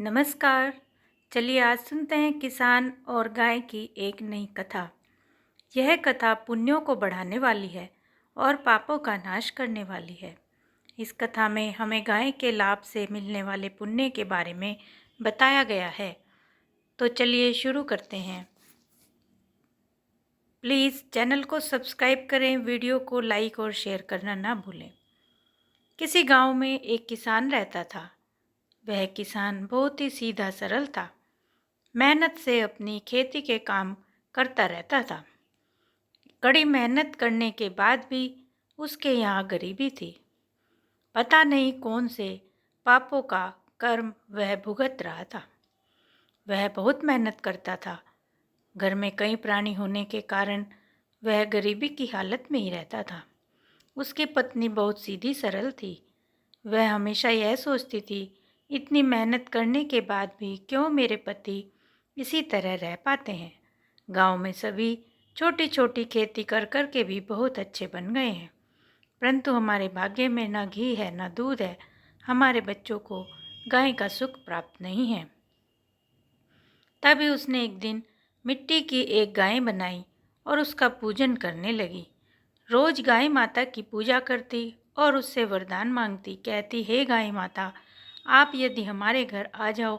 नमस्कार। चलिए आज सुनते हैं किसान और गाय की एक नई कथा। यह कथा पुण्यों को बढ़ाने वाली है और पापों का नाश करने वाली है। इस कथा में हमें गाय के लाभ से मिलने वाले पुण्य के बारे में बताया गया है। तो चलिए शुरू करते हैं। प्लीज़ चैनल को सब्सक्राइब करें, वीडियो को लाइक और शेयर करना ना भूलें। किसी गांव में एक किसान रहता था। वह किसान बहुत ही सीधा सरल था। मेहनत से अपनी खेती के काम करता रहता था। कड़ी मेहनत करने के बाद भी उसके यहाँ गरीबी थी। पता नहीं कौन से पापों का कर्म वह भुगत रहा था। वह बहुत मेहनत करता था। घर में कई प्राणी होने के कारण वह गरीबी की हालत में ही रहता था। उसकी पत्नी बहुत सीधी सरल थी। वह हमेशा यह सोचती थी, इतनी मेहनत करने के बाद भी क्यों मेरे पति इसी तरह रह पाते हैं। गांव में सभी छोटी छोटी खेती कर कर के भी बहुत अच्छे बन गए हैं, परंतु हमारे भाग्य में ना घी है ना दूध है। हमारे बच्चों को गाय का सुख प्राप्त नहीं है। तभी उसने एक दिन मिट्टी की एक गाय बनाई और उसका पूजन करने लगी। रोज गाय माता की पूजा करती और उससे वरदान मांगती। कहती, हे गाय माता, आप यदि हमारे घर आ जाओ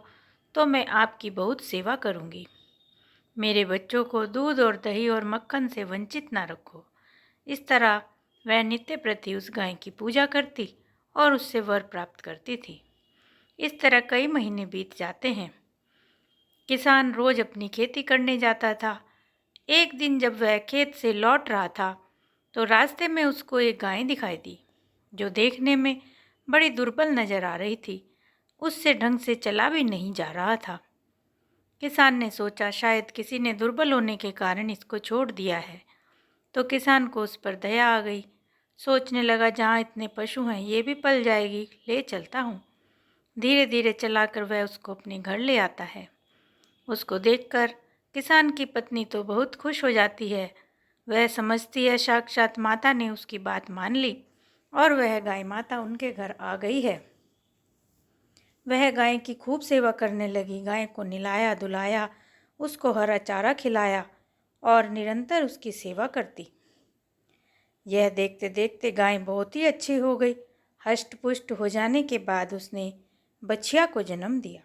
तो मैं आपकी बहुत सेवा करूंगी। मेरे बच्चों को दूध और दही और मक्खन से वंचित ना रखो। इस तरह वह नित्य प्रति उस गाय की पूजा करती और उससे वर प्राप्त करती थी। इस तरह कई महीने बीत जाते हैं। किसान रोज अपनी खेती करने जाता था। एक दिन जब वह खेत से लौट रहा था तो रास्ते में उसको एक गाय दिखाई दी, जो देखने में बड़ी दुर्बल नजर आ रही थी। उससे ढंग से चला भी नहीं जा रहा था। किसान ने सोचा, शायद किसी ने दुर्बल होने के कारण इसको छोड़ दिया है। तो किसान को उस पर दया आ गई। सोचने लगा, जहाँ इतने पशु हैं ये भी पल जाएगी, ले चलता हूँ। धीरे धीरे चलाकर वह उसको अपने घर ले आता है। उसको देखकर किसान की पत्नी तो बहुत खुश हो जाती है। वह समझती है साक्षात माता ने उसकी बात मान ली और वह गाय माता उनके घर आ गई है। वह गाय की खूब सेवा करने लगी। गाय को नहलाया धुलाया, उसको हरा चारा खिलाया और निरंतर उसकी सेवा करती। यह देखते देखते गाय बहुत ही अच्छी हो गई। हष्ट पुष्ट हो जाने के बाद उसने बछिया को जन्म दिया।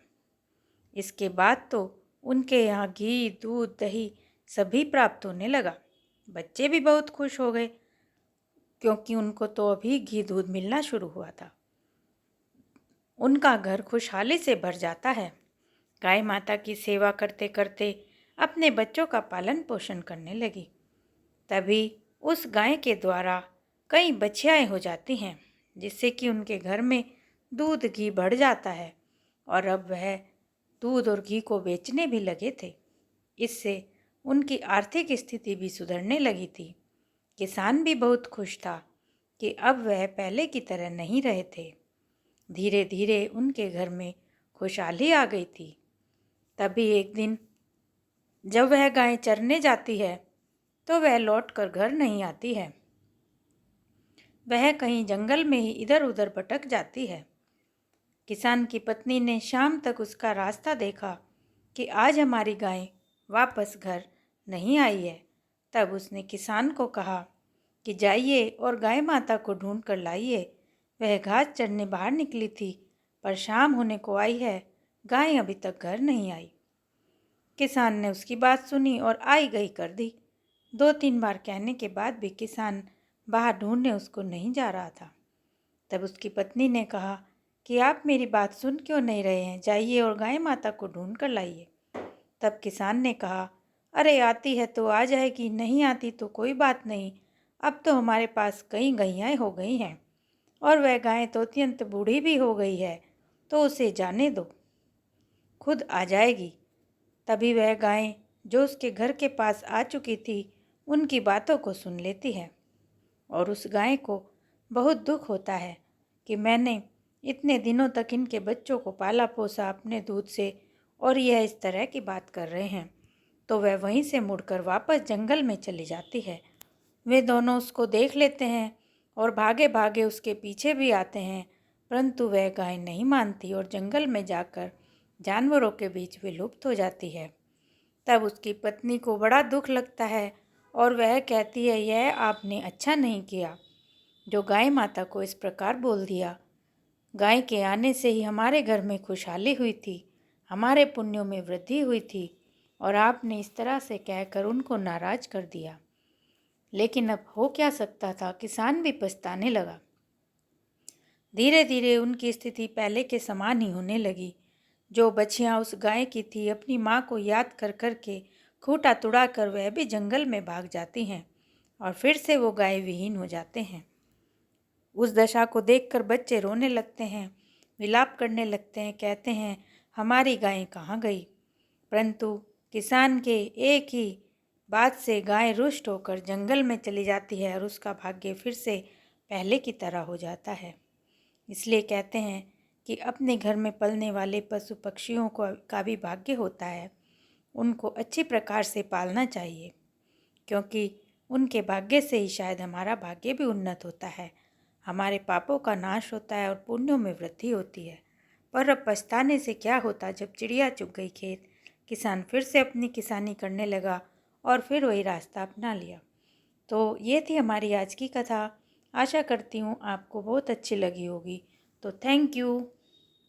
इसके बाद तो उनके यहाँ घी दूध दही सभी प्राप्त होने लगा। बच्चे भी बहुत खुश हो गए, क्योंकि उनको तो अभी घी दूध मिलना शुरू हुआ था। उनका घर खुशहाली से भर जाता है। गाय माता की सेवा करते करते अपने बच्चों का पालन पोषण करने लगी। तभी उस गाय के द्वारा कई बछियाएँ हो जाती हैं, जिससे कि उनके घर में दूध घी बढ़ जाता है और अब वह दूध और घी को बेचने भी लगे थे। इससे उनकी आर्थिक स्थिति भी सुधरने लगी थी। किसान भी बहुत खुश था कि अब वह पहले की तरह नहीं रहे थे। धीरे धीरे उनके घर में खुशहाली आ गई थी। तभी एक दिन जब वह गाय चरने जाती है तो वह लौटकर घर नहीं आती है। वह कहीं जंगल में ही इधर उधर भटक जाती है। किसान की पत्नी ने शाम तक उसका रास्ता देखा कि आज हमारी गाय वापस घर नहीं आई है। तब उसने किसान को कहा कि जाइए और गाय माता को ढूंढ कर लाइए। वह घास चरने बाहर निकली थी, पर शाम होने को आई है, गाय अभी तक घर नहीं आई। किसान ने उसकी बात सुनी और आई गई कर दी। 2-3 बार कहने के बाद भी किसान बाहर ढूंढने उसको नहीं जा रहा था। तब उसकी पत्नी ने कहा कि आप मेरी बात सुन क्यों नहीं रहे हैं, जाइए और गाय माता को ढूंढ कर लाइए। तब किसान ने कहा, अरे आती है तो आ जाएगी, नहीं आती तो कोई बात नहीं। अब तो हमारे पास कई गैयाएँ हो गई हैं और वह गाय तो अत्यंत बूढ़ी भी हो गई है, तो उसे जाने दो, खुद आ जाएगी। तभी वह गाय जो उसके घर के पास आ चुकी थी उनकी बातों को सुन लेती है और उस गाय को बहुत दुख होता है कि मैंने इतने दिनों तक इनके बच्चों को पाला पोसा अपने दूध से और यह इस तरह की बात कर रहे हैं। तो वह वहीं से मुड़कर वापस जंगल में चली जाती है। वे दोनों उसको देख लेते हैं और भागे भागे उसके पीछे भी आते हैं, परंतु वह गाय नहीं मानती और जंगल में जाकर जानवरों के बीच विलुप्त हो जाती है। तब उसकी पत्नी को बड़ा दुख लगता है और वह कहती है, यह आपने अच्छा नहीं किया जो गाय माता को इस प्रकार बोल दिया। गाय के आने से ही हमारे घर में खुशहाली हुई थी, हमारे पुण्यों में वृद्धि हुई थी, और आपने इस तरह से कहकर उनको नाराज कर दिया। लेकिन अब हो क्या सकता था, किसान भी पछताने लगा। धीरे धीरे उनकी स्थिति पहले के समान ही होने लगी। जो बछियाँ उस गाय की थी, अपनी माँ को याद कर कर के खूंटा तुड़ा कर वह भी जंगल में भाग जाती हैं और फिर से वो गाय विहीन हो जाते हैं। उस दशा को देखकर बच्चे रोने लगते हैं, विलाप करने लगते हैं, कहते हैं हमारी गाय कहाँ गई। परंतु किसान के एक ही बात से गाय रुष्ट होकर जंगल में चली जाती है और उसका भाग्य फिर से पहले की तरह हो जाता है। इसलिए कहते हैं कि अपने घर में पलने वाले पशु पक्षियों को का भी भाग्य होता है, उनको अच्छी प्रकार से पालना चाहिए, क्योंकि उनके भाग्य से ही शायद हमारा भाग्य भी उन्नत होता है, हमारे पापों का नाश होता है और पुण्यों में वृद्धि होती है। पर अब पछताने से क्या होता, जब चिड़िया चुग गई खेत, किसान फिर से अपनी किसानी करने लगा और फिर वही रास्ता अपना लिया। तो ये थी हमारी आज की कथा। आशा करती हूँ आपको बहुत अच्छी लगी होगी। तो थैंक यू।